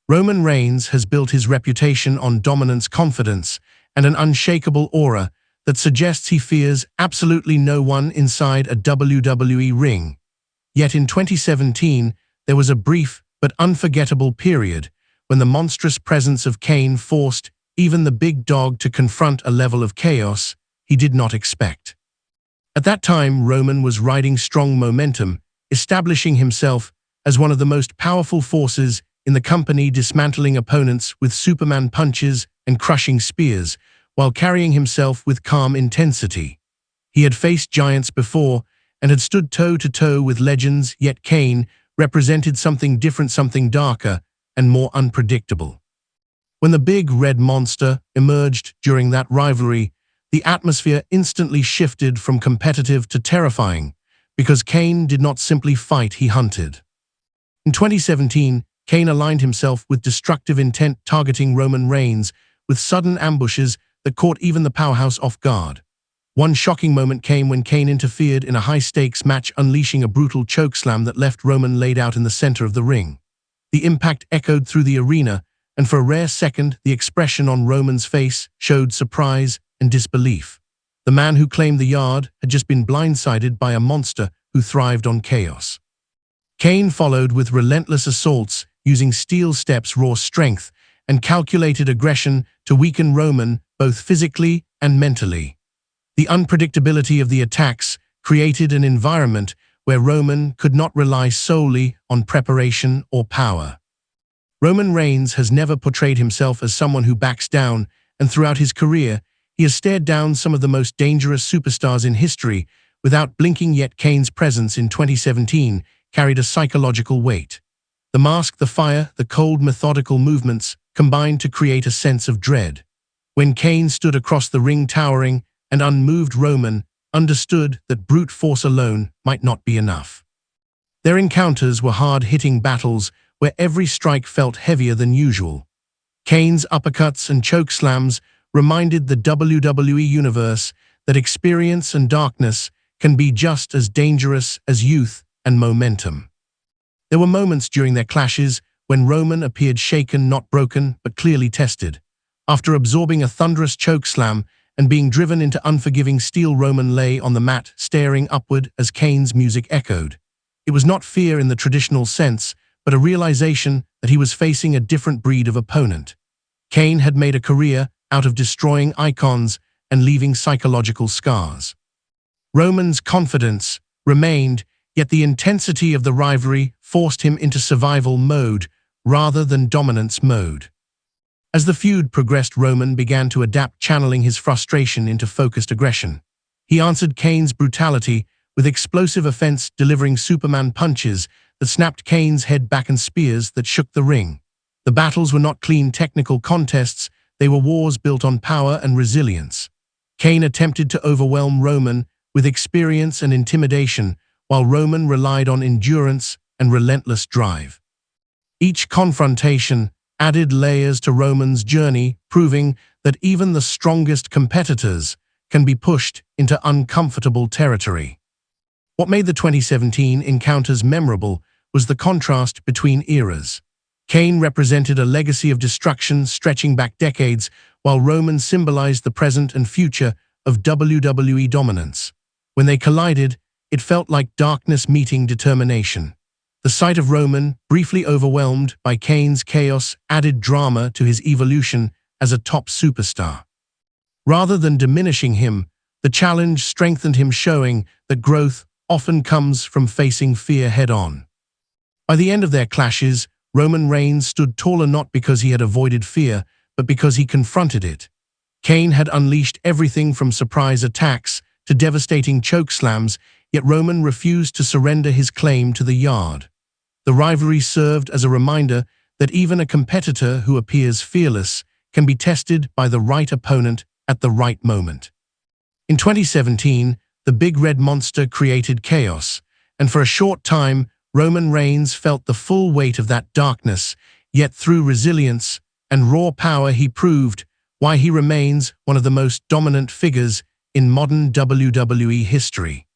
Roman Reigns has built his reputation on dominance, confidence, and an unshakable aura that suggests he fears absolutely no one inside a WWE ring. Yet in 2017, there was a brief but unforgettable period when the monstrous presence of Kane forced even the big dog to confront a level of chaos he did not expect. At that time, Roman was riding strong momentum, establishing himself as one of the most powerful forces in the company, dismantling opponents with Superman punches and crushing spears, while carrying himself with calm intensity. He had faced giants before and had stood toe-to-toe with legends, yet Kane represented something different, something darker and more unpredictable. When the big red monster emerged during that rivalry, the atmosphere instantly shifted from competitive to terrifying, because Kane did not simply fight, he hunted. In 2017, Kane aligned himself with destructive intent, targeting Roman Reigns with sudden ambushes that caught even the powerhouse off guard. One shocking moment came when Kane interfered in a high-stakes match, unleashing a brutal chokeslam that left Roman laid out in the center of the ring. The impact echoed through the arena, and for a rare second, the expression on Roman's face showed surprise and disbelief. The man who claimed the yard had just been blindsided by a monster who thrived on chaos. Kane followed with relentless assaults, using steel steps, raw strength, and calculated aggression to weaken Roman both physically and mentally. The unpredictability of the attacks created an environment where Roman could not rely solely on preparation or power. Roman Reigns has never portrayed himself as someone who backs down, and throughout his career, he has stared down some of the most dangerous superstars in history without blinking, yet Kane's presence in 2017 carried a psychological weight. The mask, the fire, the cold, methodical movements combined to create a sense of dread. When Kane stood across the ring, towering and unmoved, Roman understood that brute force alone might not be enough. Their encounters were hard-hitting battles where every strike felt heavier than usual. Kane's uppercuts and chokeslams reminded the WWE Universe that experience and darkness can be just as dangerous as youth and momentum. There were moments during their clashes when Roman appeared shaken, not broken, but clearly tested. After absorbing a thunderous chokeslam and being driven into unforgiving steel, Roman lay on the mat, staring upward as Kane's music echoed. It was not fear in the traditional sense, but a realization that he was facing a different breed of opponent. Kane had made a career out of destroying icons and leaving psychological scars. Roman's confidence remained, yet the intensity of the rivalry forced him into survival mode rather than dominance mode. As the feud progressed, Roman began to adapt, channeling his frustration into focused aggression. He answered Kane's brutality with explosive offense, delivering Superman punches that snapped Kane's head back and spears that shook the ring. The battles were not clean technical contests, they were wars built on power and resilience. Kane attempted to overwhelm Roman with experience and intimidation, while Roman relied on endurance and relentless drive. Each confrontation added layers to Roman's journey, proving that even the strongest competitors can be pushed into uncomfortable territory. What made the 2017 encounters memorable was the contrast between eras. Kane represented a legacy of destruction stretching back decades, while Roman symbolized the present and future of WWE dominance. When they collided, it felt like darkness meeting determination. The sight of Roman, briefly overwhelmed by Kane's chaos, added drama to his evolution as a top superstar. Rather than diminishing him, the challenge strengthened him, showing that growth often comes from facing fear head-on. By the end of their clashes, Roman Reigns stood taller, not because he had avoided fear, but because he confronted it. Kane had unleashed everything from surprise attacks to devastating chokeslams, yet Roman refused to surrender his claim to the yard. The rivalry served as a reminder that even a competitor who appears fearless can be tested by the right opponent at the right moment. In 2017, the big red monster created chaos, and for a short time, Roman Reigns felt the full weight of that darkness, yet through resilience and raw power he proved why he remains one of the most dominant figures in modern WWE history.